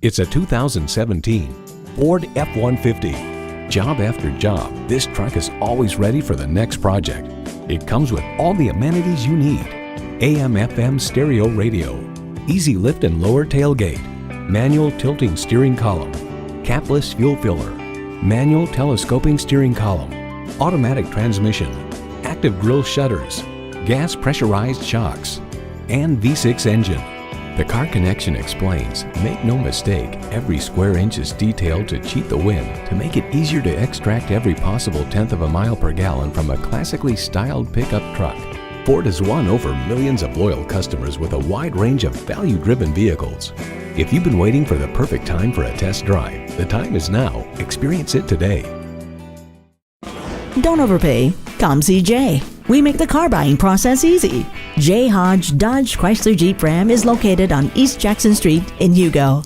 It's a 2017 Ford F-150. Job after job, this truck is always ready for the next project. It comes with all the amenities you need: AM/FM stereo radio, easy lift and lower tailgate, manual tilting steering column, capless fuel filler, manual telescoping steering column, automatic transmission, active grille shutters, gas pressurized shocks, and V6 engine. The Car Connection explains, make no mistake, every square inch is detailed to cheat the wind to make it easier to extract every possible tenth of a mile per gallon from a classically styled pickup truck. Ford has won over millions of loyal customers with a wide range of value-driven vehicles. If you've been waiting for the perfect time for a test drive, the time is now. Experience it today. Don't overpay. Come see Jay. We make the car buying process easy. J. Hodge Dodge Chrysler Jeep Ram is located on East Jackson Street in Hugo.